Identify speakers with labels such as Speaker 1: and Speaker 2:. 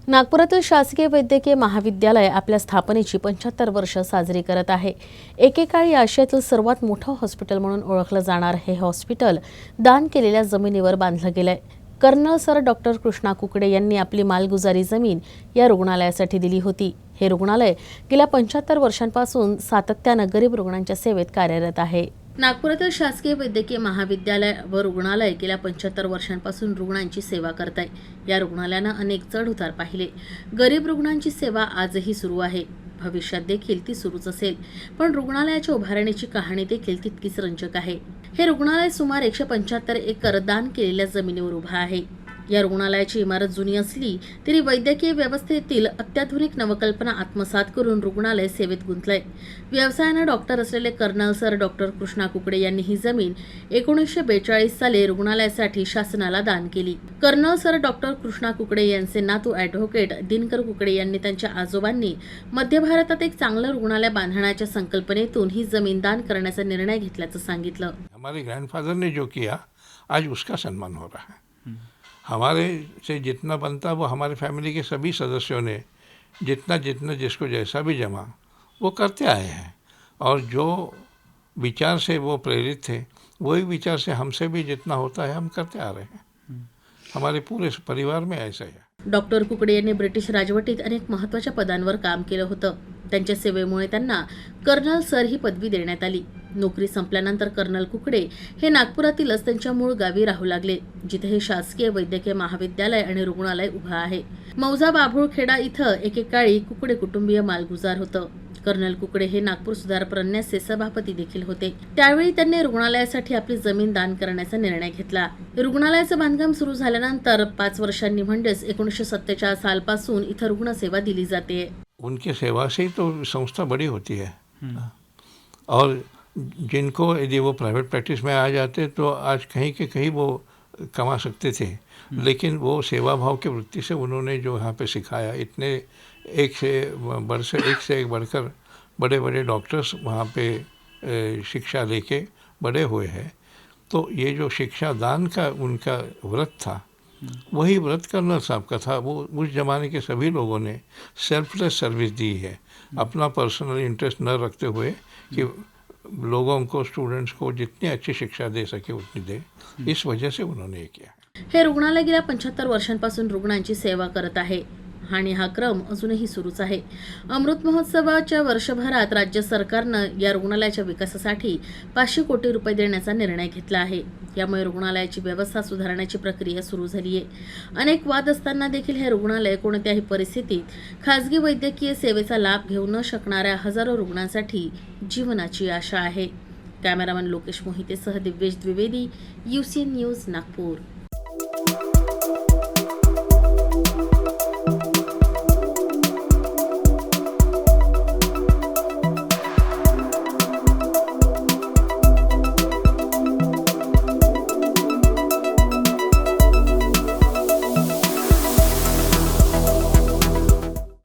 Speaker 1: नागपुरातील शासकीय वैद्यकीय महाविद्यालय आपल्या स्थापनेची 75 वर्ष साजरी करत आहे। एकेकाळी आशियातील सर्वात मोठं हॉस्पिटल म्हणून ओळखलं जाणार हे हॉस्पिटल दान केलेल्या जमिनीवर बांधलं गेलंय। Colonel sir doctor Krishna Kukde यांनी आपली मालगुजारी जमीन या रुग्णालयासाठी दिली होती। हे रुग्णालय गेल्या 75 वर्षांपासून सातत्यानं गरीब रुग्णांच्या सेवेत कार्यरत आहे। नागपुरातील शासकीय वैद्यकीय महाविद्यालय व रुग्णालय गेल्या 75 वर्षांपासून रुग्णांची सेवा करत आहे। या रुग्णालयानं अनेक चढ-उतार पाहिले। गरीब रुग्णांची सेवा आजही सुरू आहे, भविष्यात देखील ती सुरूच असेल। पण रुग्णालयाच्या उभारणीची कहाणी देखील तितकीच रंजक आहे। हे रुग्णालय सुमारे 175 एकर दान केलेल्या जमिनीवर उभा आहे। या रुग्णालयाची इमारत जुनी असली तरी वैद्यकीय व्यवस्थेतील अत्याधुनिक नवकल्पना आत्मसात करून रुग्णालय सेवेत गुंतलंय। व्यवसायाने डॉक्टर असलेले colonel sir doctor Krishna Kukde यांनी ही जमीन 1942 साली रुग्णालयासाठी शासनाला दान केली। Colonel sir doctor Krishna Kukde यांचे नातू ॲडव्होकेट दिनकर कुकडे यांनी त्यांच्या आजोबांनी मध्य भारतात एक चांगलं रुग्णालय बांधण्याच्या संकल्पनेतून ही जमीन दान करण्याचा निर्णय घेतल्याचं सांगितलं।
Speaker 2: हमारे ग्रैंडफादर ने जो किया आज उसका सम्मान हो रहा है। हमारे से जितना बनता वो हमारे फैमिली के सभी सदस्यों ने जितना जितना जिसको जैसा भी जमा वो करते आए हैं, और जो विचार से वो प्रेरित थे वही विचार से हमसे भी जितना होता है हम करते आ रहे हैं। हमारे पूरे परिवार में ऐसा है।
Speaker 1: डॉक्टर कुकडे यांनी ब्रिटिश राजवटीत अनेक महत्त्वाच्या पदांवर काम केलं होतं। त्यांच्या सेवेमुळे त्यांना कर्नल सर ही पदवी देण्यात आली। नोकरी संपल्यानंतर कर्नल कुकडे हे नागपुरातीलच त्यांच्या मूळ गावी राहू लागले, जिथे हे शासकीय वैद्यकीय महाविद्यालय आणि रुग्णालय उभं आहे। मौजा बाभुळखेडा इथं एकेकाळी कुकडे कुटुंबीय मालगुजार होतं। कर्नल कुकडे हे नागपूर सुधार प्रन्यासचे सभापती देखील होते। त्यावेळी त्यांनी रुग्णालयासाठी आपली जमीन दान करण्याचा निर्णय घेतला। रुग्णालयाचं बांधकाम सुरू झाल्यानंतर 5 वर्षांनी म्हणजेच 1947 सालपासून इथं रुग्णसेवा दिली जाते।
Speaker 2: उनकी सेवा से ही तो संस्था बड़ी होती है। और जिनको यदि वो प्राइवेट प्रैक्टिस में आ जाते तो आज कहीं के कहीं वो कमा सकते थे, लेकिन वो सेवा भाव की वृत्ति से उन्होंने जो यहाँ पे सिखाया, इतने एक से एक बढ़कर बड़े बड़े डॉक्टर्स वहाँ पे शिक्षा लेके बड़े हुए हैं। तो ये जो शिक्षा दान का उनका व्रत था वही व्रत कर्नल साहब का था। वो उस ज़माने के सभी लोगों ने सेल्फलेस सर्विस दी है, अपना पर्सनल इंटरेस्ट न रखते हुए कि लोगों को, स्टूडेंट्स को जितनी अच्छी शिक्षा दे सके उतनी दे। इस वजह से उन्होंने ये किया।
Speaker 1: हे रुग्णालय गेल्या 75 वर्षांपासून रुग्णांची सेवा करत आहे आणि हा क्रम अजूनही सुरूच आहे। अमृत महोत्सवाच्या वर्षभरात राज्य सरकारनं या रुग्णालयाच्या विकासासाठी 500 कोटी रुपये देण्याचा निर्णय घेतला आहे। यामुळे रुग्णालयाची व्यवस्था सुधारण्याची प्रक्रिया सुरू झाली आहे। अनेक वाद असताना देखील हे रुग्णालय कोणत्याही परिस्थितीत खासगी वैद्यकीय सेवेचा लाभ घेऊ न शकणाऱ्या हजारो रुग्णांसाठी जीवनाची आशा आहे। कॅमेरामन लोकेश मोहितेसह दिव्येश द्विवेदी, UCN न्यूज, नागपूर।